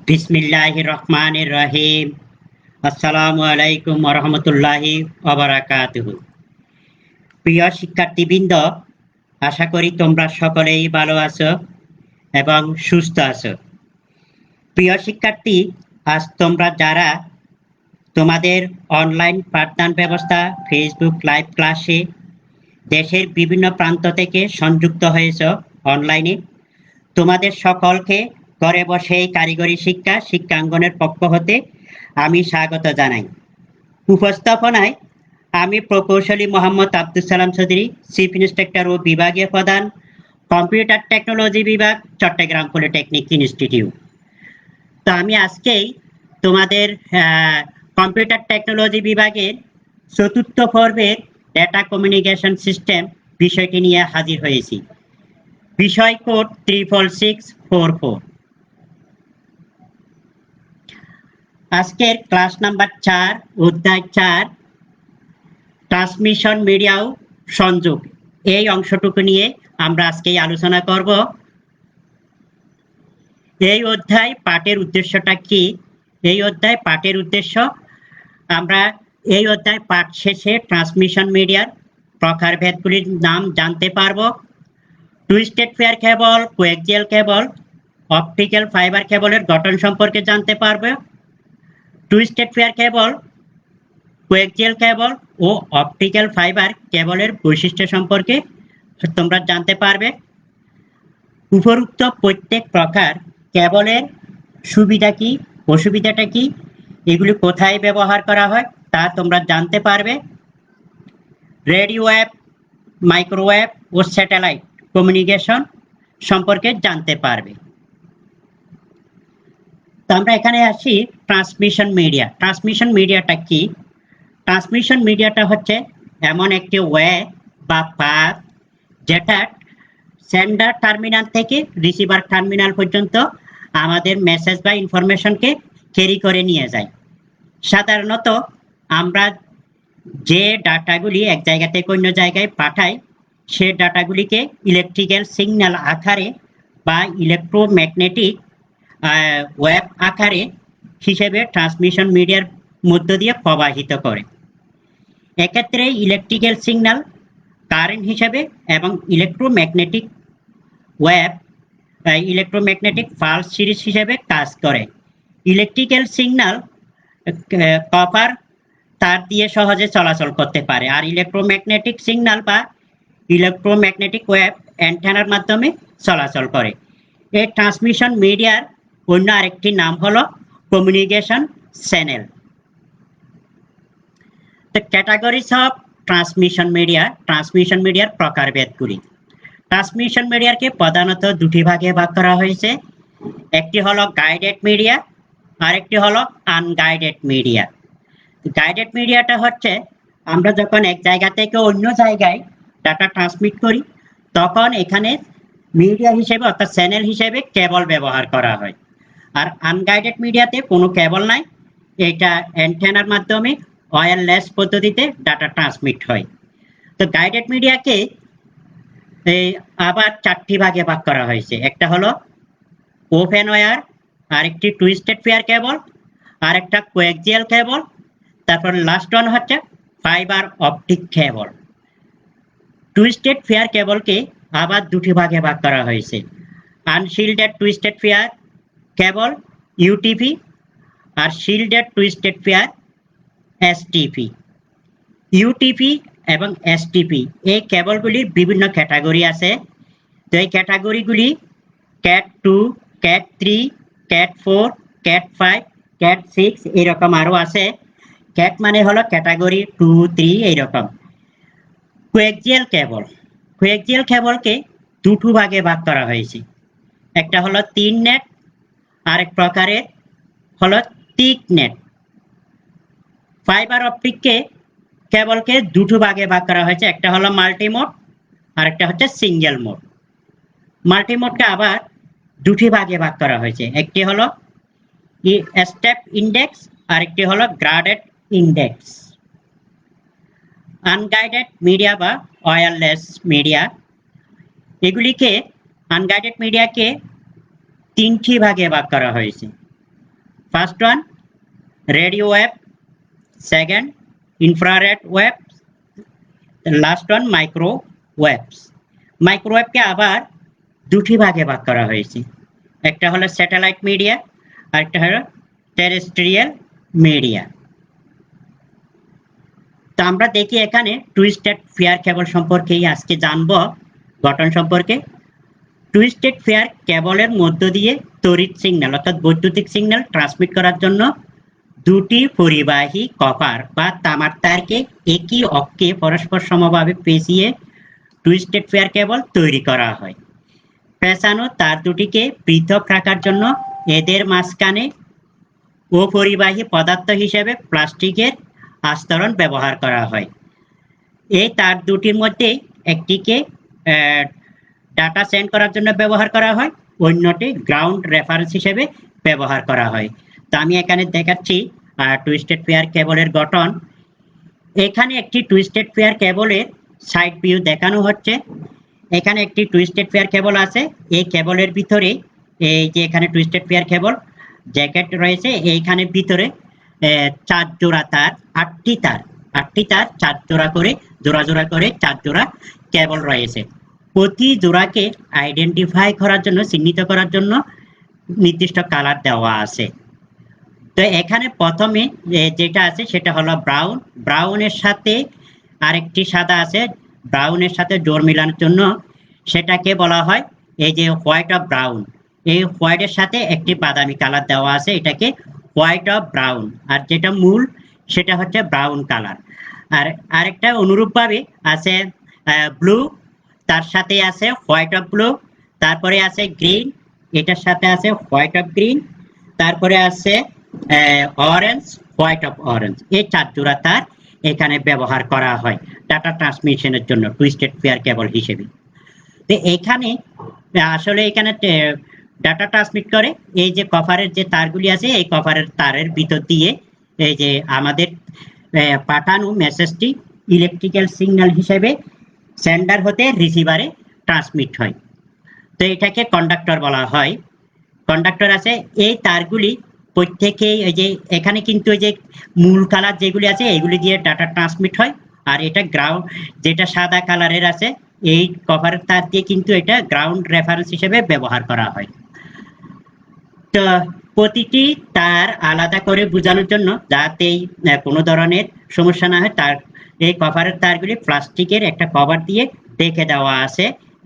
বিসমিল্লাহির রহমানির রহিম। আসসালামু আলাইকুম ওয়া রাহমাতুল্লাহি ওয়া বারাকাতুহু। প্রিয় শিক্ষার্থীবৃন্দ, আশা করি তোমরা সকলেই ভালো আছো এবং সুস্থ আছো। প্রিয় শিক্ষার্থী, আজ তোমরা যারা তোমাদের অনলাইন পাঠদান ব্যবস্থা ফেসবুক লাইভ ক্লাসে দেশের বিভিন্ন প্রান্ত থেকে সংযুক্ত হয়েছো অনলাইনে, তোমাদের সকলকে ঘরে বসে কারিগরি শিক্ষাঙ্গনের পক্ষ হতে আমি স্বাগত জানাই। উপস্থাপনায় আমি প্রকৌশলী মোহাম্মদ আব্দুল সালাম চৌধুরী, চিফ ইন্সপেক্টর ও বিভাগীয় প্রধান, কম্পিউটার টেকনোলজি বিভাগ, চট্টগ্রাম পলিটেকনিক ইনস্টিটিউট। তো আমি আজকেই তোমাদের কম্পিউটার টেকনোলজি বিভাগের চতুর্থ পর্বের ডেটা কমিউনিকেশন সিস্টেম বিষয়টি নিয়ে হাজির হয়েছি। বিষয় কোড 66644। আজকের ক্লাস নাম্বার 4, অধ্যায় 4, ট্রান্সমিশন মিডিয়া ও সংযোগ, এই অংশটুকু নিয়ে আমরা আজকেই আলোচনা করব। এই অধ্যায় পাঠের উদ্দেশ্যটা কি? এই অধ্যায় পাঠের উদ্দেশ্য, আমরা এই অধ্যায় পাঠ শেষে ট্রান্সমিশন মিডিয়ার প্রকারভেদগুলির নাম জানতে পারবো। টুইস্টেড পেয়ার কেবল, কোয়াক্সিয়াল কেবল, অপটিক্যাল ফাইবার কেবলের গঠন সম্পর্কে জানতে পারবে। টুইস্টেড পেয়ার কেবল, কোয়াক্সিয়াল কেবল ও অপটিক্যাল ফাইবার কেবলের বৈশিষ্ট্য সম্পর্কে তোমরা জানতে পারবে। উপরোক্ত প্রত্যেক প্রকার কেবলের সুবিধা কি, অসুবিধাটা কি, এগুলি কোথায় ব্যবহার করা হয় তা তোমরা জানতে পারবে। রেডিও ওয়েভ, মাইক্রোওয়েভ ও স্যাটেলাইট কমিউনিকেশন সম্পর্কে জানতে পারবে। তো আমরা এখানে আসি ট্রান্সমিশন মিডিয়া। ট্রান্সমিশন মিডিয়াটা কি? ট্রান্সমিশন মিডিয়াটা হচ্ছে এমন একটি ওয়ে বা পাথ যেটা সেন্ডার টার্মিনাল থেকে রিসিভার টার্মিনাল পর্যন্ত আমাদের মেসেজ বা ইনফরমেশনকে ক্যারি করে নিয়ে যায়। সাধারণত আমরা যে ডাটাগুলি এক জায়গা থেকে অন্য জায়গায় পাঠাই, সে ডাটাগুলিকে ইলেকট্রিক্যাল সিগন্যাল আকারে বা ইলেকট্রোম্যাগনেটিক ওয়েভ আকারে হিসেবে ট্রান্সমিশন মিডিয়ার মধ্য দিয়ে প্রবাহিত করে। এক্ষেত্রে ইলেকট্রিক্যাল সিগন্যাল কারেন্ট হিসেবে এবং electromagnetic wave electromagnetic pulse series হিসেবে কাজ করে। ইলেকট্রিক্যাল সিগন্যাল কপার তার দিয়ে সহজে চলাচল করতে পারে, আর ইলেকট্রোম্যাগনেটিক সিগন্যাল বা ইলেকট্রোম্যাগনেটিক ওয়েভ অ্যান্টেনার মাধ্যমে চলাচল করে। এই ট্রান্সমিশন মিডিয়ার অন্য আরেকটি নাম হলো communication channel. The categories of transmission media, transmission মিডিয়ার প্রকারভেদগুলি। ট্রান্সমিশন মিডিয়াকে প্রধানত দুটি ভাগে ভাগ করা হয়েছে। একটি হলো গাইডেড মিডিয়া, আর একটি হলো আনগাইডেড মিডিয়া। গাইডেড মিডিয়াটা হচ্ছে আমরা যখন এক জায়গা থেকে অন্য জায়গায় ডাটা ট্রান্সমিট করি, তখন এখানে মিডিয়া হিসেবে অর্থাৎ চ্যানেল হিসেবে কেবল ব্যবহার করা হয়। আর আনগাইডেড মিডিয়াতে কোনো কেবল নাই, এটা অ্যান্টেনার মাধ্যমে ওয়্যারলেস পদ্ধতিতে ডাটা ট্রান্সমিট হয়। তো গাইডেড মিডিয়াকে আবার 4টি ভাগে ভাগ করা হয়েছে। একটা হলো ওপেন ওয়্যার, আরেকটি টুইস্টেড পেয়ার কেবল, আর একটা কোয়াক্সিয়াল কেবল, তারপর লাস্ট ওয়ান হচ্ছে fibre optic cable. Twisted pair কেবলকে আবার দুটি ভাগে ভাগ করা হয়েছে। Unshielded twisted pair cable UTP, আর shielded twisted pair STP. UTP এবং এসটিপি এই কেবলগুলির বিভিন্ন ক্যাটাগরি আছে। তো এই ক্যাটাগরিগুলি cat 2, cat 3, cat 4, cat 5, cat 6 এরকম আরও আছে। ক্যাট মানে হলো ক্যাটাগরি 2, 3 এইরকম। কোয়াক্সিয়াল কেবল, কোয়াক্সিয়াল কেবলকে দুটো ভাগে ভাগ করা হয়েছে। একটা হলো 3 নেট, আরেক প্রকারের হলো তিক নেট। ফাইবার অপটিককে কেবলকে দুটো ভাগে ভাগ করা হয়েছে, একটা হলো মাল্টিমোড আর একটা হচ্ছে সিঙ্গেল মোড। মাল্টিমোডকে আবার দুটি ভাগে ভাগ করা হয়েছে, একটি হলো স্টেপ ইন্ডেক্স আর একটি হলো গ্রাডেড ইন্ডেক্স। আনগাইডেড মিডিয়া বা ওয়্যারলেস মিডিয়া, এগুলিকে আনগাইডেড মিডিয়াকে 3টি ভাগে ভাগ করা হয়েছে। First one, radio wave. Second, infrared wave. The last one, microwaves. মাইক্রোওয়েভকে আবার দুটি ভাগে ভাগ করা হয়েছে, একটা হলো স্যাটেলাইট মিডিয়া আর একটা হলো টেরেস্ট্রিয়াল মিডিয়া। তো আমরা দেখি এখানে টুইস্টেড ফেয়ার কেবল সম্পর্কেই আজকে জানবো, গঠন সম্পর্কে। টুইস্টেড ফেয়ার কেবলের মধ্য দিয়ে তড়িৎ সিগন্যাল অর্থাৎ বৈদ্যুতিক সিগন্যাল ট্রান্সমিট করার জন্য দুটি পরিবাহী কপার বা তামার তারকে একই অক্ষে পরস্পর সমভাবে পেঁচিয়ে টুইস্টেড ফেয়ার কেবল তৈরি করা হয়। পেঁচানো তার দুটিকে পৃথক রাখার জন্য এদের মাঝখানে অপরিবাহী পদার্থ হিসেবে প্লাস্টিকের আস্তরণ ব্যবহার করা হয়। এই তার দুটির মধ্যে একটিকে ডাটা সেন্ড করার জন্য ব্যবহার করা হয়, অন্যটি গ্রাউন্ড রেফারেন্স হিসেবে ব্যবহার করা হয়। তো আমি এখানে দেখাচ্ছি টুইস্টেড ফেয়ার কেবলের গঠন। এখানে একটি টুইস্টেড ফেয়ার কেবলের সাইড ভিউ দেখানো হচ্ছে। এখানে একটি টুইস্টেড ফেয়ার কেবল আছে, এই কেবলের ভিতরে এই যে এখানে টুইস্টেড ফেয়ার কেবল জ্যাকেট রয়েছে, এইখানে ভিতরে 4 জোড়া তার, 8টি তার 4 জোড়া করে জোড়া জোড়া করে 4 জোড়া কেবল রয়েছে। প্রতি জোড়াকে আইডেন্টিফাই করার জন্য, চিহ্নিত করার জন্য নির্দিষ্ট কালার দেওয়া আছে। তো এখানে প্রথমে যেটা আছে সেটা হলো ব্রাউন, ব্রাউনের সাথে আরেকটি সাদা আছে, ব্রাউনের সাথে জোড় মেলানোর জন্য সেটাকে বলা হয় এই যে হোয়াইট অফ ব্রাউন। এই হোয়াইটের সাথে একটি বাদামি কালার দেওয়া আছে, এটাকে হোয়াইট অফ ব্রাউন। আর যেটা মূল সেটা হচ্ছে ব্রাউন কালার। আর আরেকটা অনুরূপভাবে আছে ব্লু, তার সাথে আছে হোয়াইট অফ ব্লু, তারপরে আছে গ্রিন, এটার সাথে আছে হোয়াইট অফ গ্রিন, তারপরে আছে অরেঞ্জ, হোয়াইট অফ অরেঞ্জ। এই 4 জোড়া তার এখানে ব্যবহার করা হয় ডাটা ট্রান্সমিশনের জন্য টুইস্টেড ফেয়ার কেবল হিসেবে। তো এখানে আসলে এখানে ডাটা ট্রান্সমিট করে এই যে কপারের যে তারগুলি আছে, এই কপারের তারের ভিতর দিয়ে এই যে আমাদের পাঠানো মেসেজটি ইলেকট্রিক্যাল সিগন্যাল হিসেবে সেন্ডার হতে রিসিভারে ট্রান্সমিট হয়। তো এটাকে কন্ডাক্টর বলা হয়। কন্ডাক্টর আছে, এই তারগুলি প্রত্যেকেই এই যে এখানে কিন্তু এই যে মূল কালার যেগুলি আছে এইগুলি দিয়ে ডাটা ট্রান্সমিট হয়। আর এটা গ্রাউন্ড যেটা সাদা কালারের আছে, এই কভারের তার দিয়ে কিন্তু এটা গ্রাউন্ড রেফারেন্স হিসেবে ব্যবহার করা হয়। তো প্রতিটি তার আলাদা করে বোঝানোর জন্য, যাতে কোনো ধরনের সমস্যা না হয়, তার এই কভারের তারগুলি প্লাস্টিকের একটা কভার দিয়ে ঢেকে দেওয়া আছে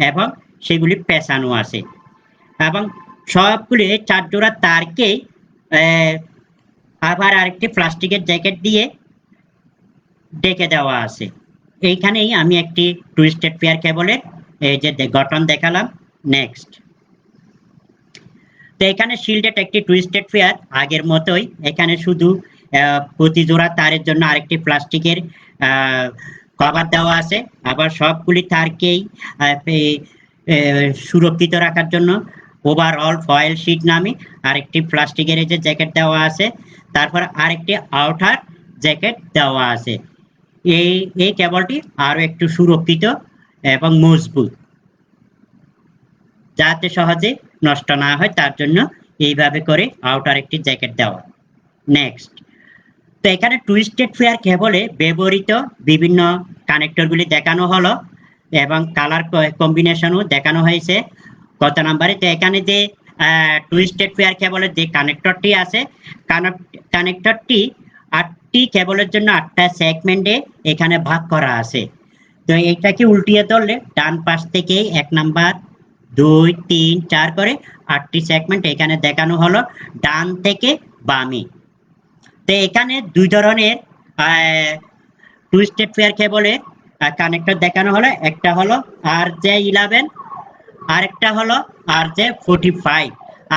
এবং সেগুলি পেঁচানো আছে। এবং সবগুলি 4 জোড়া তারকে আবার আরেকটি প্লাস্টিকের জ্যাকেট দিয়ে ঢেকে দেওয়া আছে। এইখানেই আমি একটি টুইস্টেড ফেয়ার কেবলের এই যে গঠন দেখালাম। নেক্সট, তো এখানে শিল্ডেড একটি টুইস্টেড ফেয়ার আগের মতোই, এখানে শুধু প্রতি জোড়া তারের জন্য আরেকটি প্লাস্টিকের কভার দেওয়া আছে। আবার সবগুলি তারকেই সুরক্ষিত রাখার জন্য ওভারঅল ফয়েল শিট নামে আরেকটি প্লাস্টিকের এই যে জ্যাকেট দেওয়া আছে, তারপর আরেকটি আউটার জ্যাকেট দেওয়া আছে। এই কেবলটি আরো একটু সুরক্ষিত এবং মজবুত, যাতে সহজে নষ্ট না হয়, তার জন্য এইভাবে করে আউটার একটি জ্যাকেট দেওয়া। নেক্সট, তো এখানে টুইস্টেড ফেয়ার কেবলে ব্যবহৃত বিভিন্ন কানেক্টরগুলি দেখানো হলো এবং কালার কম্বিনেশনও দেখানো হয়েছে কত নাম্বারে। তো এখানে যে টুইস্টেড ফেয়ার কেবলের যে কানেক্টরটি আছে, কানেক্টরটি 8টি কেবলের জন্য 8টা সেগমেন্টে এখানে ভাগ করা আছে। তো এইটাকে উল্টিয়ে ধরলে ডান পাশ থেকে 1 নাম্বার 2 3 4 করে 8টি সেগমেন্ট এখানে দেখানো হলো ডান থেকে বামে। তো এখানে 2 ধরনের টুইস্টেড ফেয়ার কেবলের কানেক্টর দেখানো হলো, একটা হলো RJ11 আর একটা হলো RJ45।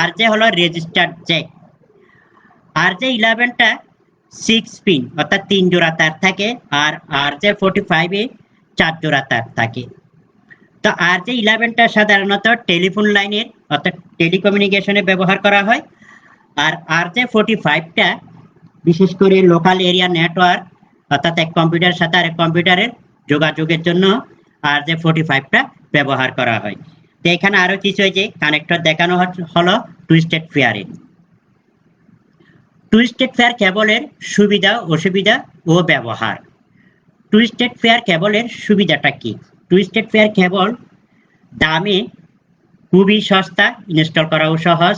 RJ হলো রেজিস্টার্ড জ্যাক, RJ11টা 6 পিন অর্থাৎ 3 জোড়া তার থাকে, আর RJ45 এ 4 জোড়া তার থাকে। তো RJ11টা সাধারণত টেলিফোন লাইনের অর্থাৎ টেলিকমিউনিকেশনে ব্যবহার করা হয়, আর RJ45টা বিশেষ করে লোকাল এরিয়া নেটওয়ার্ক অর্থাৎ এক কম্পিউটারের সাথে আরেক কম্পিউটারের যোগাযোগের জন্য RJ45টা ব্যবহার করা হয়। তো এখানে আরো কিছু এই যে কানেক্টর দেখানো হলো টুইস্টেড ফেয়ারে। টুইস্টেড পেয়ার কেবলের সুবিধা অসুবিধা ও ব্যবহার। টুইস্টেড পেয়ার কেবলের সুবিধাটা কি? টুইস্টেড পেয়ার কেবল দামে খুবই সস্তা, ইনস্টল করাও সহজ।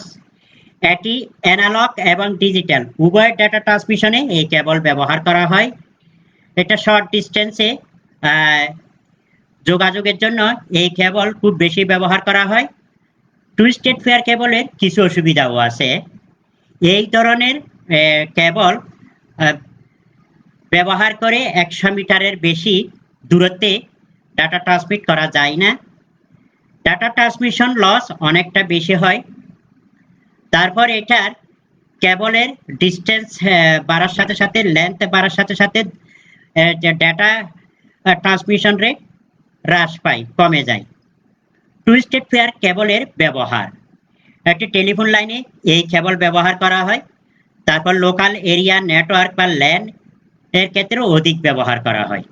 এটি অ্যানালগ এবং ডিজিটাল উভয় ডেটা ট্রান্সমিশনে এই কেবল ব্যবহার করা হয়। এটা শর্ট ডিস্টেন্সে যোগাযোগের জন্য এই কেবল খুব বেশি ব্যবহার করা হয়। টুইস্টেড পেয়ার কেবলের কিছু অসুবিধাও আছে। এই ধরনের কেবল ব্যবহার করে 100 মিটারের বেশি দূরত্বে ডাটা ট্রান্সমিট করা যায় না। ডাটা ট্রান্সমিশন লস অনেকটা বেশি হয়। তারপর এটার কেবলের ডিস্টেন্স বাড়ার সাথে সাথে, লেন্থ বাড়ার সাথে সাথে যে ডাটা ট্রান্সমিশন রেট হ্রাস পায়, কমে যায়। টুইস্টেড পেয়ার কেবলের ব্যবহার, একটি টেলিফোন লাইনে এই কেবল ব্যবহার করা হয়। তারপর লোকাল এরিয়া নেটওয়ার্ক বা ল্যান এর ক্ষেত্রেও অধিক ব্যবহার করা হয়।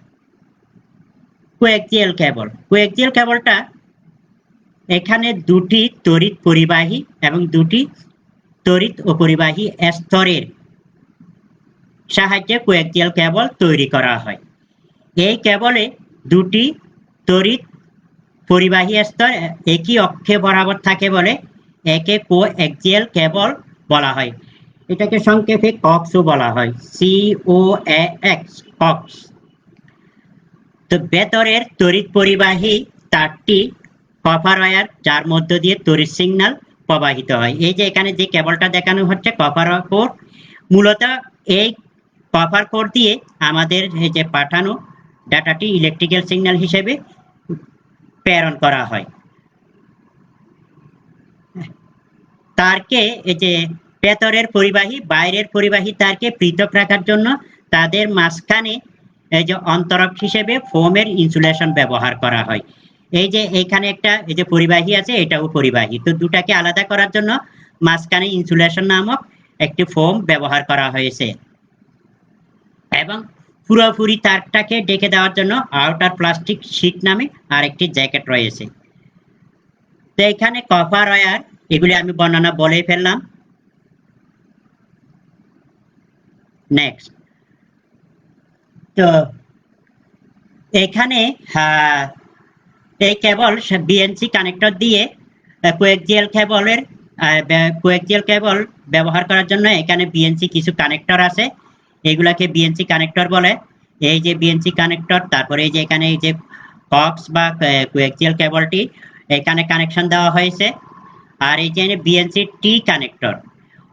কোএক্সিয়াল কেবল, কোএক্সিয়াল কেবলটা এখানে দুটি তড়িৎ পরিবাহী এবং দুটি তড়িৎ অপরিবাহী স্তরের সাহায্যে কোএক্সিয়াল কেবল তৈরি করা হয়। এই কেবলে দুটি তড়িৎ পরিবাহী স্তর একই অক্ষে বরাবর থাকে বলে একে কোএক্সিয়াল কেবল বলা হয়। এটাকে সংক্ষেপে কক্সও বলা হয়, COAX, কক্স। তো ভেতরের তড়িৎ পরিবাহী তারটি কপার ওয়্যার, যার মধ্য দিয়ে তড়িৎ সিগন্যাল প্রবাহিত হয়। এই যে এখানে যে কেবলটা দেখানো হচ্ছে কপার কোর, মূলত এই কপার কোর দিয়ে আমাদের এই যে পাঠানো ডাটাটি ইলেকট্রিক্যাল সিগন্যাল হিসেবে প্রেরণ করা হয়। তারকে এই যে ভেতরের পরিবাহী বাইরের পরিবাহী তারকে পৃথক রাখার জন্য তাদের মাঝখানে এই যে অন্তরক হিসেবে ফোমের ইনসুলেশন ব্যবহার করা হয়। এই যে এখানে একটা এই যে পরিবাহী আছে, এটাও পরিবাহী, তো দুটাকে আলাদা করার জন্য মাঝখানে ইনসুলেশন নামক একটি ফোম ব্যবহার করা হয়েছে। এবং পুরোপুরি তারটাকে ঢেকে দেওয়ার জন্য আউটার প্লাস্টিক শীট নামে আরেকটি জ্যাকেট রয়েছে। তো এখানে কপার ওয়্যার, এগুলি আমি বর্ণনা বলেই ফেললাম। নেক্সট, তো এখানে এই কেবল বিএনসি কানেক্টর দিয়ে কোএক্সিয়াল কেবল ব্যবহার করার জন্য এখানে বিএনসি কিছু কানেক্টর আছে, এগুলাকে বিএনসি কানেক্টর বলে। এই যে বিএনসি কানেক্টর, তারপরে এই যে এখানে এই যে কক্স বা কোএক্সিয়াল কেবলটি এখানে কানেকশন দেওয়া হয়েছে। আর এই যে বিএনসি টি কানেক্টর,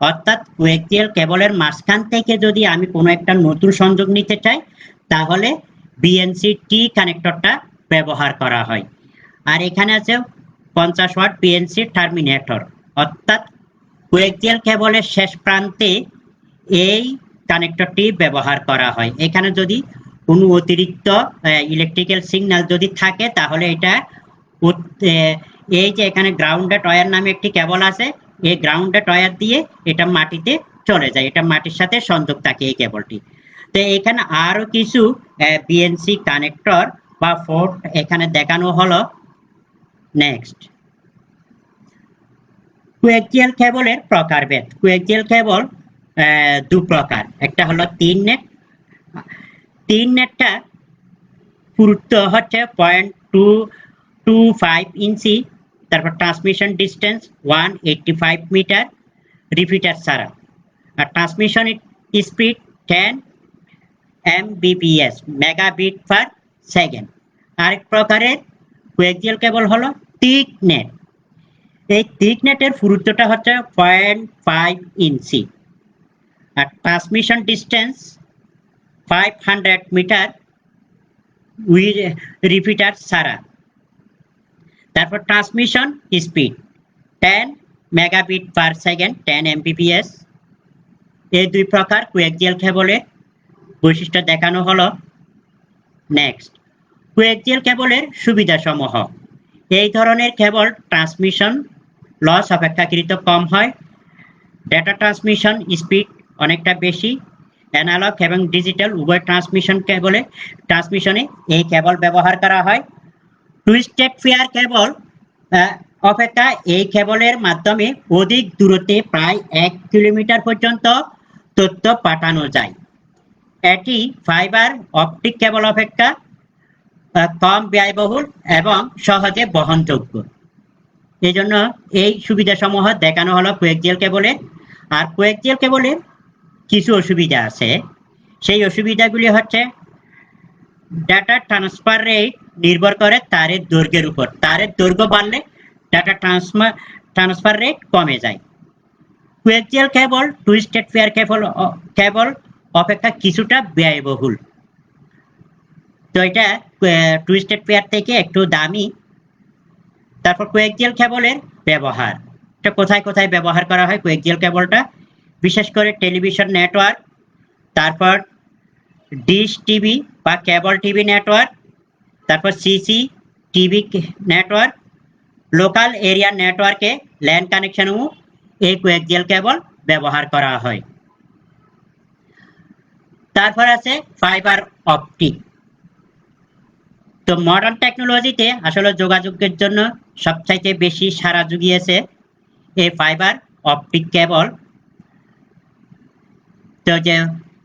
অর্থাৎ কোএক্সিয়াল কেবলের মাঝখান থেকে যদি আমি কোনো একটা নতুন সংযোগ নিতে চাই তাহলে বিএনসি টি কানেক্টরটা ব্যবহার করা হয়। আর এখানে আছে 50 ওয়াট বিএনসি টার্মিনেটর, অর্থাৎ কোএক্সিয়াল কেবলের শেষ প্রান্তে এই কানেক্টরটি ব্যবহার করা হয়। এখানে যদি কোনো অতিরিক্ত ইলেকট্রিক্যাল সিগন্যাল যদি থাকে তাহলে এটা এই যে এখানে গ্রাউন্ডেড ওয়্যার নামে একটি কেবল আছে, এই গ্রাউন্ডেড ওয়্যার দিয়ে এটা মাটিতে চলে যায়, এটা মাটির সাথে সংযোগ থাকে এই কেবলটি। তো এখানে আরো কিছু বিএনসি কানেক্টর বা পোর্ট এখানে দেখানো হলো। নেক্সট, কোএক্সিয়াল কেবলের প্রকারভেদ। কোএক্সিয়াল কেবল দু প্রকার, একটা হলো 3 নেট। 3 নেটটা পুরুত্ব হচ্ছে 0.225 ইঞ্চি, তারপর ট্রান্সমিশন ডিস্টেন্স 185 মিটার রিপিটার ছাড়া, আর transmission speed 10 Mbps, megabit per second. আরেক প্রকারের কোএক্সিয়াল কেবল হলো থিক নেট। এই থিক নেটের পুরুত্বটা হচ্ছে 0.5 ইঞ্চি, আর transmission distance 500 metre with repeater ছাড়া। তারপর transmission speed 10 megabit per second, 10 Mbps। এই দুই প্রকার কোএক্সিয়াল কেবলের বৈশিষ্ট্য দেখানো হলো। নেক্সট, কোএক্সিয়াল কেবলের সুবিধাসমূহ। এই ধরনের কেবল ট্রান্সমিশন লস অপেক্ষাকৃত কম হয়, ডেটা ট্রান্সমিশন স্পিড অনেকটা বেশি। অ্যানালগ এবং ডিজিটাল উভয় ট্রান্সমিশনে এই কেবল ব্যবহার করা হয়। টুইস্টেড পেয়ার কেবল অপেক্ষা এই কেবলের মাধ্যমে অধিক দূরত্বে প্রায় 1 কিলোমিটার পর্যন্ত তথ্য পাঠানো যায়। এটি ফাইবার অপটিক কেবল অপেক্ষা কম ব্যয়বহুল এবং সহজে বহনযোগ্য। এই জন্য এই সুবিধাসমূহ দেখানো হলো কোয়েক্সিয়াল কেবলে। আর কোয়েক্সিয়াল কেবলের কিছু অসুবিধা আছে। সেই অসুবিধাগুলি হচ্ছে ডাটা ট্রান্সফার রেট নির্ভর করে তারের দৈর্ঘ্যের উপর। তারের দৈর্ঘ্য বাড়লে ডাটা ট্রান্সফার রেট কমে যায়। কোয়েক্সিয়াল কেবল টুইস্টেড পেয়ার কেবল অপেক্ষা কিছুটা ব্যয়বহুল। তো এটা টুইস্টেড পেয়ার থেকে একটু দামি। তারপর কোয়েক্সিয়াল কেবলের ব্যবহার, এটা কোথায় কোথায় ব্যবহার করা হয় কোয়েক্সিয়াল কেবলটা? বিশেষ করে টেলিভিশন নেটওয়ার্ক, তারপর ডিশ টিভি বা কেবল টিভি নেটওয়ার্ক, তারপর CC TV network, local area নেটওয়ার্কে ল্যান কানেকশনও এই কোয়েক্সিয়াল কেবল ব্যবহার করা হয়। তারপর আছে ফাইবার অপটিক। তো মডার্ন টেকনোলজিতে আসলে যোগাযোগের জন্য সবচাইতে বেশি সাড়া জুগিয়েছে এই ফাইবার অপটিক কেবল। তো যে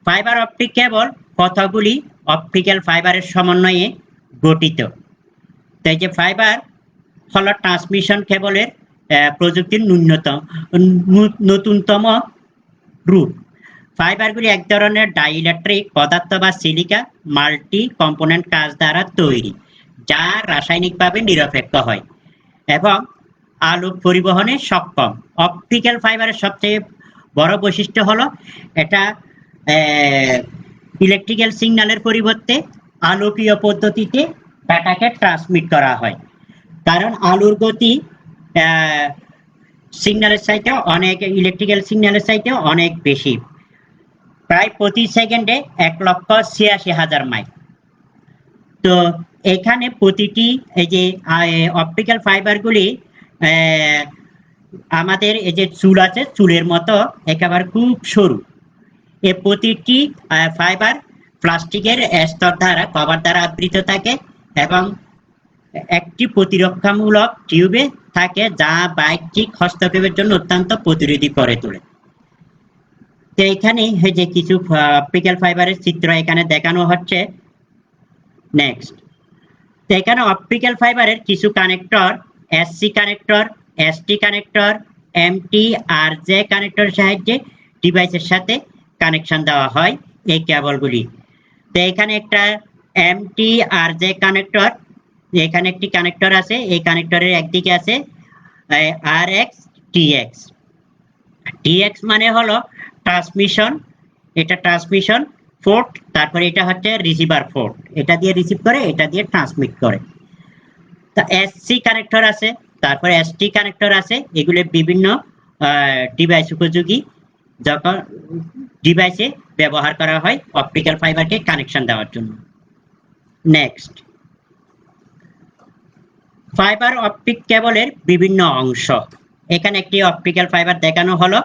ফাইবার অপটিক কেবল কতগুলি অপটিক্যাল ফাইবারের সমন্বয়ে গঠিত। তো এই যে ফাইবার হলো ট্রান্সমিশন কেবলের প্রযুক্তির নতুনতম রূপ। ফাইবারগুলি এক ধরনের ডাইইলেকট্রিক পদার্থ বা সিলিকা মাল্টি কম্পোনেন্ট কাঁচ দ্বারা তৈরি, যা রাসায়নিকভাবে নিরপেক্ষ হয় এবং আলোক পরিবহনে সক্ষম। অপটিক্যাল ফাইবারের সবচেয়ে বড় বৈশিষ্ট্য হলো এটা ইলেকট্রিক্যাল সিগন্যালের পরিবর্তে আলোকীয় পদ্ধতিতে ডাটাকে ট্রান্সমিট করা হয়। কারণ আলোর গতি সিগন্যালের চাইতে অনেক, ইলেকট্রিক্যাল সিগন্যালের চাইতে অনেক বেশি, প্রায় প্রতি সেকেন্ডে 1,86,000 মাইল। তো এখানে প্রতিটি এই যে অপটিক্যাল ফাইবারগুলি আমাদের এই যে চুল আছে, চুলের মতো একেবারে খুব সরু। এই প্রতিটি ফাইবার প্লাস্টিকের স্তর দ্বারা কভার দ্বারা আবৃত থাকে এবং একটি প্রতিরক্ষামূলক টিউবে থাকে, যা বাহ্যিক হস্তক্ষেপের জন্য অত্যন্ত প্রতিরোধী করে তোলে। তো এখানে যে কিছু অপটিক্যাল ফাইবারের চিত্র এখানে দেখানো হচ্ছে। নেক্সট, তো এখানে অপটিক্যাল ফাইবারের কিছু connector, SC connector, ST connector, MT R J connector সাহায্যে ডিভাইসের সাথে কানেকশন দেওয়া হয় এই কেবলগুলি। তো এখানে একটা এমটি আর জে কানেক্টর, এখানে একটি কানেক্টর আছে। এই কানেক্টরের একদিকে আছে আর এক্স টিএক্স। টিএক্স মানে হলো ট্রান্সমিশন, এটা ট্রান্সমিশন পোর্ট। তারপরে এটা হচ্ছে রিসিভার পোর্ট, এটা দিয়ে রিসিভ করে, এটা দিয়ে ট্রান্সমিট করে। তা এসসি কানেক্টর আছে, তারপরে এসটি কানেক্টর আছে। এগুলো বিভিন্ন ডিভাইস উপযোগী, যখন ডিভাইসে ব্যবহার করা হয় অপটিক্যাল ফাইবারকে কানেকশন দেওয়ার জন্য। নেক্সট, ফাইবার অপটিক কেবলের বিভিন্ন অংশ। এখানে একটি অপটিক্যাল ফাইবার দেখানো হলো।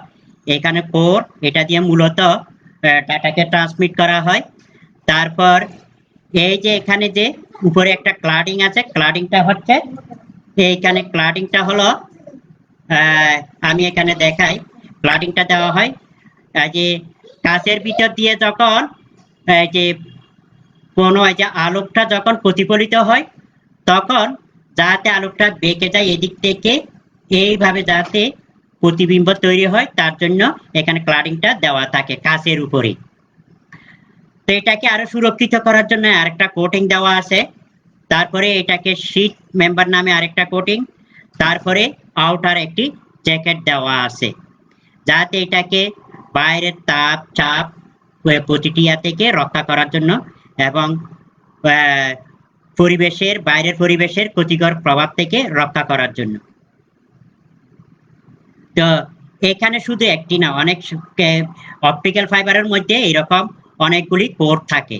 এখানে কোর, এটা দিয়ে মূলত ডাটাকে ট্রান্সমিট করা হয়। তারপর এই যে এখানে যে উপরে একটা ক্লাডিং আছে, ক্লাডিংটা হচ্ছে এইখানে, ক্লাডিংটা হলো আমি এখানে দেখাই, ক্লাডিংটা দেওয়া হয় যে কাঁচের ভিতর দিয়ে যখন যে কোনো যে আলোকটা যখন প্রতিফলিত হয়, তখন যাতে আলোকটা বেঁকে যায় এদিক থেকে, এইভাবে যাতে প্রতিবিম্ব তৈরি হয়, তার জন্য এখানে ক্লাডিংটা দেওয়া থাকে কাঁচের উপরে। তো এটাকে আরো সুরক্ষিত করার জন্য আরেকটা কোটিং দেওয়া আছে। তারপরে এটাকে শীট মেম্বার নামে আরেকটা কোটিং, তারপরে আউটার একটি জ্যাকেট দেওয়া আছে, যাতে এটাকে বাইরের তাপ চাপ প্রতিটি থেকে রক্ষা করার জন্য এবং পরিবেশের, বাইরের পরিবেশের ক্ষতিকর প্রভাব থেকে রক্ষা করার জন্য। তো এখানে শুধু একটি না, অনেক অপটিক্যাল ফাইবারের মধ্যে এরকম অনেকগুলি কোর থাকে।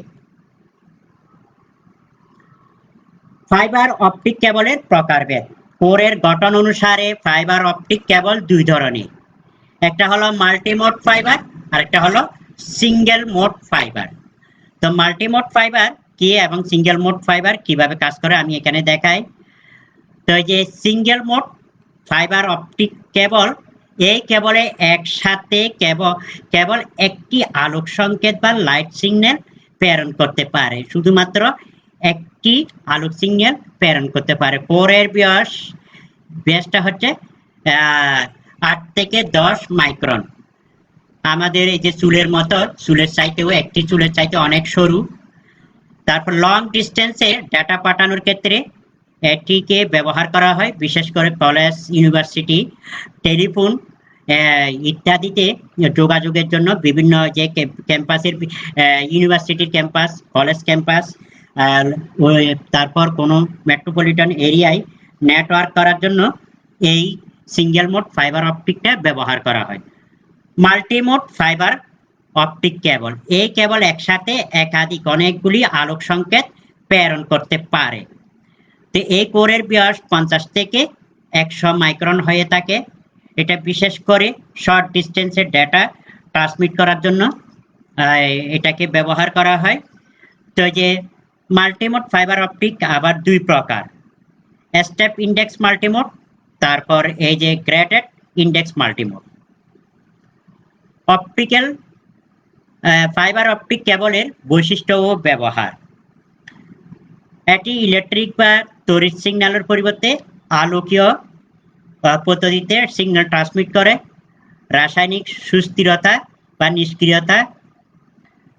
ফাইবার অপটিক কেবলের প্রকারভেদ। কোরের গঠন অনুসারে ফাইবার অপটিক কেবল দুই ধরনের, একটা হলো মাল্টিমোড ফাইবার আর একটা হলো সিঙ্গেল মোড ফাইবার। তো মাল্টিমোড ফাইবার কি এবং সিঙ্গেল মোড ফাইবার কিভাবে কাজ করে আমি এখানে দেখাই। তো এই যে সিঙ্গেল মোড ফাইবার অপটিক কেবল, এই কেবলে একসাথে কেবল একটি আলোক সংকেত বা লাইট সিগন্যাল প্রেরণ করতে পারে, শুধুমাত্র একটি আলোক সিগন্যাল প্রেরণ করতে পারে। কোরের ব্যাসটা হচ্ছে 8 থেকে 10 মাইক্রন। আমাদের এই যে চুলের মতো, চুলের চাইতেও একটি চুলের চাইতে অনেক সরু। তারপর লং ডিস্টেন্সে ডাটা পাঠানোর ক্ষেত্রে এটিকে ব্যবহার করা হয়, বিশেষ করে কলেজ, ইউনিভার্সিটি, টেলিফোন ইত্যাদিতে যোগাযোগের জন্য। বিভিন্ন যে ক্যাম্পাসের, ইউনিভার্সিটির ক্যাম্পাস, কলেজ ক্যাম্পাস, তারপর কোনো মেট্রোপলিটন এরিয়ায় নেটওয়ার্ক করার জন্য এই সিঙ্গেল মোড ফাইবার অপটিকটা ব্যবহার করা হয়। মাল্টিমোড ফাইবার অপটিক কেবল, এই কেবল একসাথে অনেকগুলি আলোক সংকেত প্রেরণ করতে পারে। তো এই কোরের ব্যাস 50 থেকে 100 মাইক্রন হয়ে থাকে। এটা বিশেষ করে শর্ট ডিস্টেন্সের ডেটা ট্রান্সমিট করার জন্য এটাকে ব্যবহার করা হয়। তো যে মাল্টিমোড ফাইবার অপটিক আবার দুই প্রকার, স্টেপ ইন্ডেক্স মাল্টিমোড, তারপর এই যে graded index multimode. Optical fibre optic কেবলের বৈশিষ্ট্য ও ব্যবহার। এটি ইলেকট্রিক বা তড়িৎ সিগন্যালের পরিবর্তে আলোকীয় পদ্ধতিতে সিগন্যাল ট্রান্সমিট করে। রাসায়নিক সুস্থিরতা বা নিষ্ক্রিয়তা,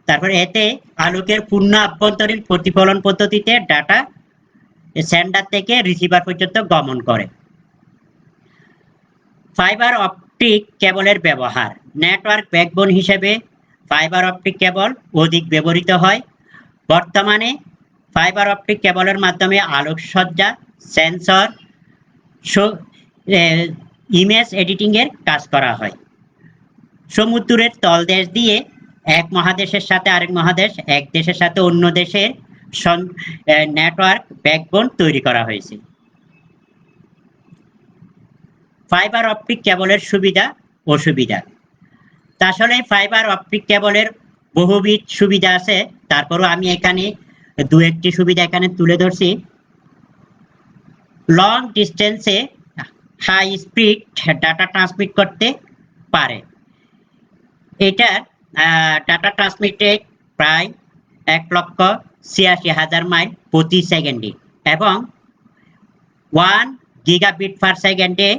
তারপর এতে আলোকের পূর্ণ আভ্যন্তরীণ প্রতিফলন পদ্ধতিতে ডাটা সেন্ডার থেকে রিসিভার পর্যন্ত গমন করে। ফাইবার অপটিক কেবলের ব্যবহার। নেটওয়ার্ক ব্যাকবোন হিসেবে ফাইবার অপটিক কেবল অধিক ব্যবহৃত হয়। বর্তমানে ফাইবার অপটিক কেবলের মাধ্যমে আলোকসজ্জা, সেন্সর, ইমেজ এডিটিং এর কাজ করা হয়। সমুদ্রের তলদেশ দিয়ে এক মহাদেশের সাথে আরেক মহাদেশ, এক দেশের সাথে অন্য দেশের নেটওয়ার্ক ব্যাকবোন তৈরি করা হয়েছে। ফাইবার অপটিক কেবলের সুবিধা অসুবিধা। আসলে ফাইবার অপটিক কেবলের বহুবিধ সুবিধা আছে, তারপরও আমি এখানে দু একটি সুবিধা এখানে তুলে ধরছি। লং ডিস্টেন্সে হাই স্পিড ডাটা ট্রান্সমিট করতে পারে। এটা ডাটা ট্রান্সমিটে প্রায় 1,86,000 মাইল প্রতি সেকেন্ডে এবং 1 গিগাবিট পার সেকেন্ডে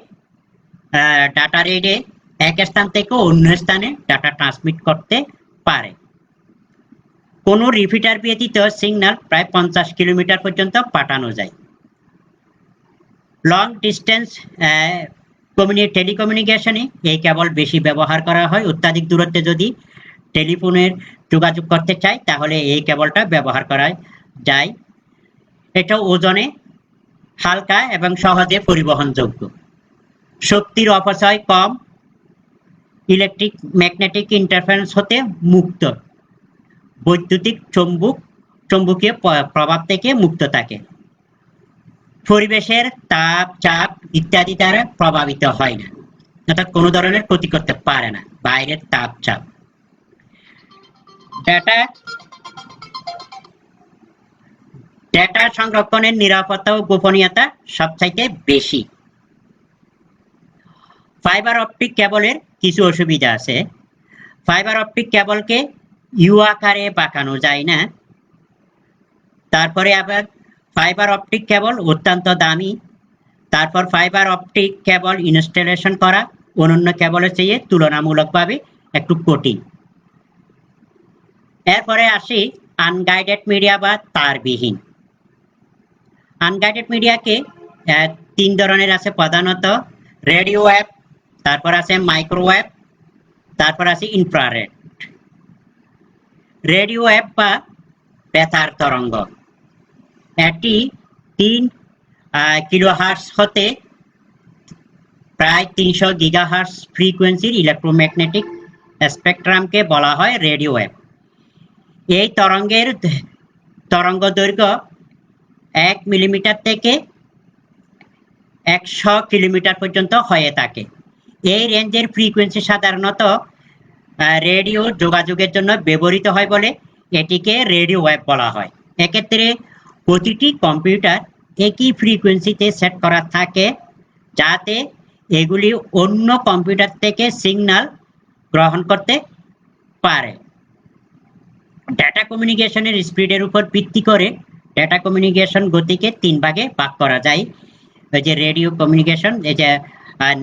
ডাটা রেটে এক স্থান থেকে অন্য স্থানে ডাটা ট্রান্সমিট করতে পারে। কোনো রিপিটার ব্যতীত সিগন্যাল প্রায় 50 কিলোমিটার পর্যন্ত পাঠানো যায়। লং ডিস্টেন্স টেলিকমিউনিকেশনে এই কেবল বেশি ব্যবহার করা হয়। অত্যাধিক দূরত্বে যদি টেলিফোনের যোগাযোগ করতে চাই তাহলে এই কেবলটা ব্যবহার করা যায়। এটা ওজনে হালকা এবং সহজে পরিবহনযোগ্য। শক্তির অপচয় কম, ইলেকট্রিক ম্যাগনেটিক ইন্টারফারেন্স হতে মুক্ত, বৈদ্যুতিক চৌম্বকীয় প্রভাব থেকে মুক্ত থাকে, পরিবেশের তাপ, চাপ ইত্যাদি দ্বারা প্রভাবিত হয় না, অর্থাৎ কোনো ধরনের ক্ষতি করতে পারে না বাইরের তাপ, চাপ। ডেটা সংরক্ষণের নিরাপত্তা ও গোপনীয়তা সবচাইতে বেশি। ফাইবার অপটিক কেবলের কিছু অসুবিধা আছে। ফাইবার অপটিক কেবলকে ইউ আকারে বাঁকানো যায় না। তারপরে আবার ফাইবার অপটিক কেবল অত্যন্ত দামি। তারপর ফাইবার অপটিক কেবল ইনস্টলেশন করা অন্যান্য কেবলের চেয়ে তুলনামূলকভাবে একটু কঠিন। এরপরে আসি আনগাইডেড মিডিয়া বা তারবিহীন। আনগাইডেড মিডিয়াকে 3 ধরনের আছে প্রধানত, রেডিও ওয়েভ, তারপর আছে মাইক্রোওয়েভ, তারপর আছে ইনফ্রারেড। রেডিও ওয়েভ বা বেতার তরঙ্গ, এটি 3 কিলোহার্টজ হতে প্রায় 300 গিগাহার্টজ ফ্রিকোয়েন্সির ইলেকট্রোম্যাগনেটিক স্পেকট্রামকে বলা হয় রেডিও ওয়েভ। এই তরঙ্গের তরঙ্গ দৈর্ঘ্য 1 মিলিমিটার থেকে 100 কিলোমিটার পর্যন্ত হয়ে থাকে। এই রেঞ্জের ফ্রিকোয়েন্সি সাধারণত রেডিও যোগাযোগের জন্য ব্যবহৃত হয় বলে এটিকে রেডিও ওয়েভ বলা হয়। এক্ষেত্রে প্রতিটি কম্পিউটার একই ফ্রিকোয়েন্সিতে সেট করা থাকে যাতে এগুলি অন্য কম্পিউটার থেকে সিগন্যাল গ্রহণ করতে পারে। ডেটা কমিউনিকেশনের স্পিডের উপর ভিত্তি করে ডেটা কমিউনিকেশন গতিকে 3 ভাগে ভাগ করা যায়। এই যে রেডিও কমিউনিকেশন, এই যে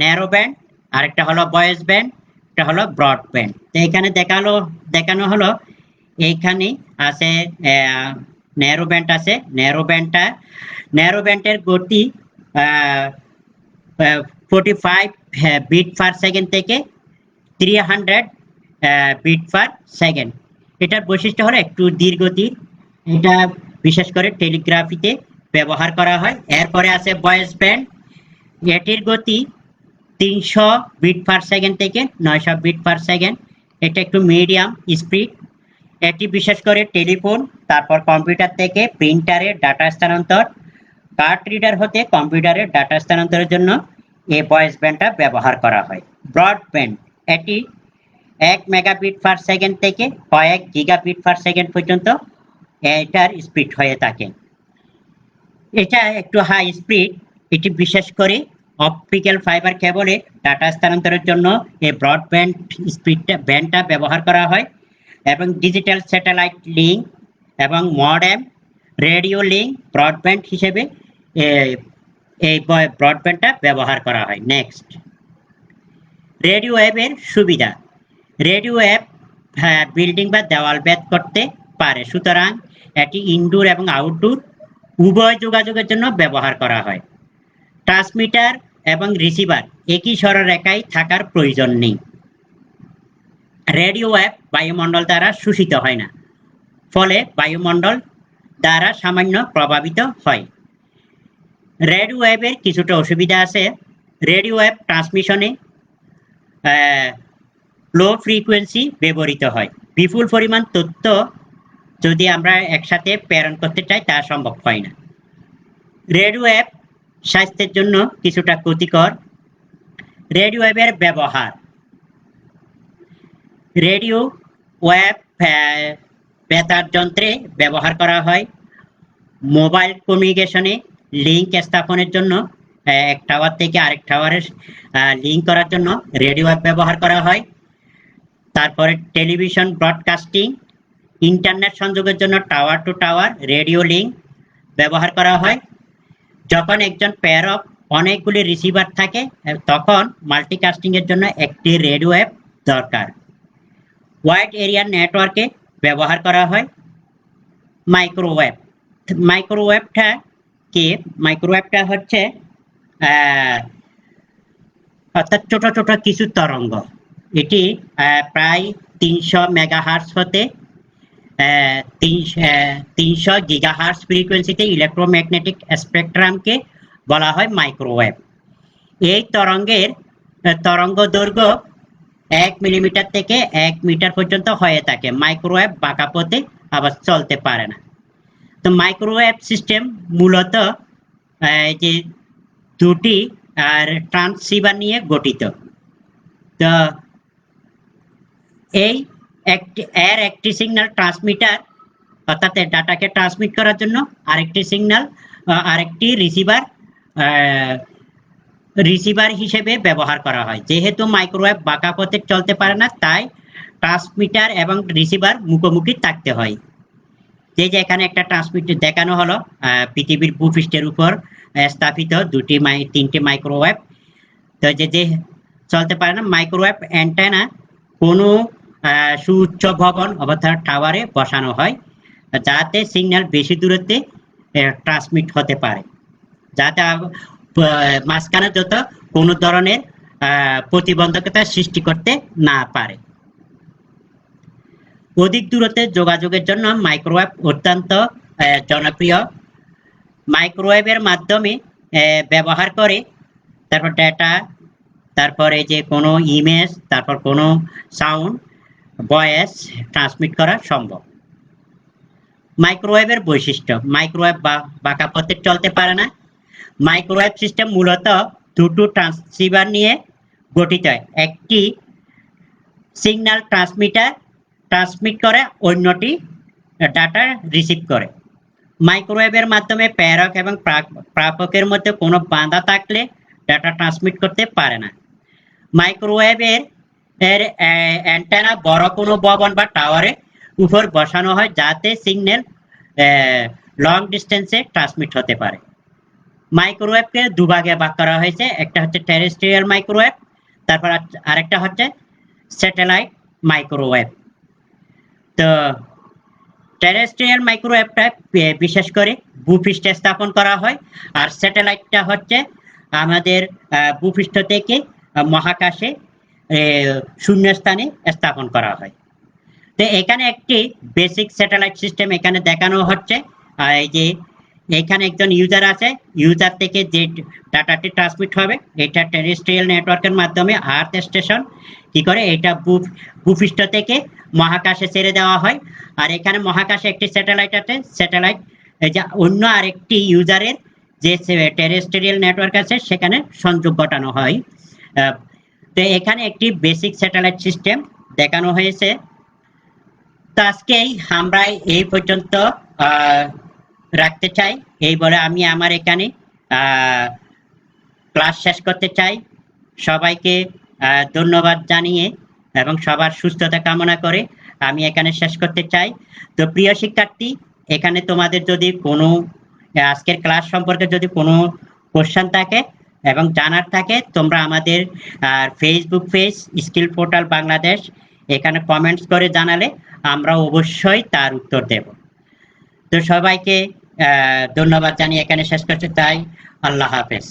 ন্যারো ব্যান্ড, আরেকটা হলো ভয়েস ব্যান্ড, একটা হলো ব্রডব্যান্ড। তো এখানে দেখানো হলো এইখানে আছে ন্যারো ব্যান্ড আছে। ন্যারো ব্যান্ডের গতি 45 বিট পার সেকেন্ড থেকে 300 বিট পার সেকেন্ড। এটার বৈশিষ্ট্য হলো একটু ধীর গতির, এটা বিশেষ করে টেলিগ্রাফিতে ব্যবহার করা হয়। এরপরে আছে ভয়েস ব্যান্ড, এটির গতি 300 বিট পার সেকেন্ড থেকে 900 বিট পার সেকেন্ড। এটা একটু মিডিয়াম স্পিড। এটি বিশেষ করে টেলিফোন, তারপর কম্পিউটার থেকে প্রিন্টারে ডাটা স্থানান্তর, কার্ড রিডার হতে কম্পিউটারে ডাটা স্থানান্তরের জন্য এই ভয়েস ব্যান্ডটা ব্যবহার করা হয়। ব্রডব্যান্ড, এটি 1 মেগাবিট পার সেকেন্ড থেকে কয়েক গিগাবিট পার সেকেন্ড পর্যন্ত এটার স্পিড হয়ে থাকে। এটা একটু হাই স্পিড। এটি বিশেষ করে অপটিক্যাল ফাইবার কেবলে ডাটা স্থানান্তরের জন্য এই ব্রডব্যান্ড ব্যান্ডটা ব্যবহার করা হয়, এবং ডিজিটাল স্যাটেলাইট লিঙ্ক এবং মডেম, রেডিও লিঙ্ক ব্রডব্যান্ড হিসেবে এই ব্রডব্যান্ডটা ব্যবহার করা হয়। নেক্সট, রেডিও ওয়েভের সুবিধা। রেডিও ওয়েভ বিল্ডিং বা দেওয়াল ভেদ করতে পারে, সুতরাং এটি ইনডোর এবং আউটডোর উভয় যোগাযোগের জন্য ব্যবহার করা হয়। ট্রান্সমিটার এবং রিসিভার একই সরলরেখায় থাকার প্রয়োজন নেই। রেডিও ওয়েভ বায়ুমণ্ডল দ্বারা শোষিত হয় না, ফলে বায়ুমণ্ডল দ্বারা সামান্য প্রভাবিত হয়। রেডিও ওয়েভের কিছুটা অসুবিধা আছে। রেডিও ওয়েভ ট্রান্সমিশনে লো ফ্রিকোয়েন্সি ব্যবহৃত হয়। বিপুল পরিমাণ তথ্য যদি আমরা একসাথে প্রেরণ করতে চাই তা সম্ভব হয় না। রেডিও ওয়েভ স্বাস্থ্যের জন্য কিছুটা ক্ষতিকর। রেডিও ওয়েভের ব্যবহার। রেডিও ওয়েভ বেতার যন্ত্রে ব্যবহার করা হয়। মোবাইল কমিউনিকেশনে লিঙ্ক স্থাপনের জন্য এক টাওয়ার থেকে আরেক টাওয়ারে লিঙ্ক করার জন্য রেডিও ওয়েভ ব্যবহার করা হয়। তারপরে টেলিভিশন ব্রডকাস্টিং, ইন্টারনেট সংযোগের জন্য tower to tower radio link ব্যবহার করা হয়। যখন একজন প্রেরক অনেকগুলি রিসিভার থাকে তখন মাল্টিকাস্টিং এর জন্য একটি রেডিও ওয়েভ দরকার। ওয়াইড এরিয়া নেটওয়ার্কে ব্যবহার করা হয়। মাইক্রোওয়েভ। মাইক্রোওয়েভটা কি? মাইক্রোওয়েভটা হচ্ছে অর্থাৎ ছোট ছোট কিছু তরঙ্গ। এটি প্রায় 300 মেগাহার্টজ হতে 300 গিগাহার্টজ ফ্রিকোয়েন্সিতে ইলেকট্রোম্যাগনেটিক স্পেকট্রামকে বলা হয় মাইক্রোওয়েভ। এই তরঙ্গের তরঙ্গ দৈর্ঘ্য 1 মিলিমিটার থেকে 1 মিটার পর্যন্ত হয়ে থাকে। মাইক্রোওয়েভ বাঁকা পথে আবার চলতে পারে না। তো মাইক্রোওয়েভ সিস্টেম মূলত যে দুটি ট্রান্সসিভার নিয়ে গঠিত। তো একটি সিগন্যাল ট্রান্সমিটার, অর্থাৎ ডাটাকে ট্রান্সমিট করার জন্য, আরেকটি রিসিভার হিসেবে ব্যবহার করা হয়। যেহেতু মাইক্রোওয়েভ বাঁকা পথে চলতে পারে না, তাই ট্রান্সমিটার এবং রিসিভার মুখোমুখি থাকতে হয়। যে এখানে একটা ট্রান্সমিটার দেখানো হলো, পৃথিবীর ভূপৃষ্ঠের উপর স্থাপিত তিনটি মাইক্রোওয়েভ। তো যে চলতে পারে না, মাইক্রোওয়েভ অ্যান্টেনা কোনো সুউচ্চ ভবন অর্থাৎ টাওয়ারে বসানো হয়, যাতে সিগন্যাল বেশি দূরত্বে ট্রান্সমিট হতে পারে, যাতে মাঝখানে যত কোনো ধরনের প্রতিবন্ধকতা সৃষ্টি করতে না পারে। অধিক দূরত্বে যোগাযোগের জন্য মাইক্রোওয়েভ অত্যন্ত জনপ্রিয়। মাইক্রোওয়েভের মাধ্যমে ব্যবহার করে তারপর ডেটা, তারপরে যে কোনো ইমেজ, তারপর কোনো সাউন্ড, ভয়েস ট্রান্সমিট করা সম্ভব। মাইক্রোওয়েভের বৈশিষ্ট্য। মাইক্রোওয়েভ বাঁকা পথে চলতে পারে না। মাইক্রোওয়েভ সিস্টেম মূলত দুটো ট্রান্সসিভার নিয়ে গঠিত। একটি সিগন্যাল ট্রান্সমিট করে, অন্যটি ডাটা রিসিভ করে। মাইক্রোওয়েভের মাধ্যমে প্রেরক এবং প্রাপকের মধ্যে কোনো বাধা থাকলে ডাটা ট্রান্সমিট করতে পারে না। মাইক্রোওয়েভের অ্যান্টেনা বড় কোনো ভবন বা টাওয়ারের উপর বসানো হয় যাতে সিগন্যাল লং ডিস্টেন্সে ট্রান্সমিট হতে পারে। মাইক্রোওয়েভকে দুভাগে ভাগ করা হয়েছে, একটা হচ্ছে টেরেস্ট্রিয়াল মাইক্রোওয়েভ, তারপর আরেকটা হচ্ছে স্যাটেলাইট মাইক্রোওয়েভ। তো টেরেস্ট্রিয়াল মাইক্রোওয়েভটা বিশেষ করে ভূপৃষ্ঠে স্থাপন করা হয়, আর স্যাটেলাইটটা হচ্ছে আমাদের ভূপৃষ্ঠ থেকে মহাকাশে শূন্যস্থানে স্থাপন করা হয়। তো এখানে একটি বেসিক স্যাটেলাইট সিস্টেম এখানে দেখানো হচ্ছে। এই যে এখানে একজন ইউজার আছে, ইউজার থেকে যে ডাটাটি ট্রান্সমিট হবে এটা টেরেস্ট্রিয়াল নেটওয়ার্কের মাধ্যমে আর্থ স্টেশন কি করে এটা ভূপৃষ্ঠ থেকে মহাকাশে ছেড়ে দেওয়া হয়। আর এখানে মহাকাশে একটি স্যাটেলাইট আছে, স্যাটেলাইট যে অন্য আরেকটি ইউজারের যে টেরেস্ট্রিয়াল নেটওয়ার্ক আছে সেখানে সংযোগ ঘটানো হয়। তো এখানে একটি বেসিক স্যাটেলাইট সিস্টেম দেখানো হয়েছে। তো আজকেই আমরা এই পর্যন্ত রাখতে চাই, এই বলে আমি আমার এখানে ক্লাস শেষ করতে চাই। সবাইকে ধন্যবাদ জানিয়ে এবং সবার সুস্থতা কামনা করে আমি এখানে শেষ করতে চাই। তো প্রিয় শিক্ষার্থী, এখানে তোমাদের যদি কোনো আজকের ক্লাস সম্পর্কে যদি কোনো কোশ্চেন থাকে এবং জানার থাকে তোমরা আমাদের Facebook page skill portal Bangladesh এখানে কমেন্টস করে জানালে আমরা অবশ্যই তার উত্তর দেব। তো সবাইকে ধন্যবাদ জানিয়ে এখানে শেষ করতে চাই। আল্লাহ হাফেজ।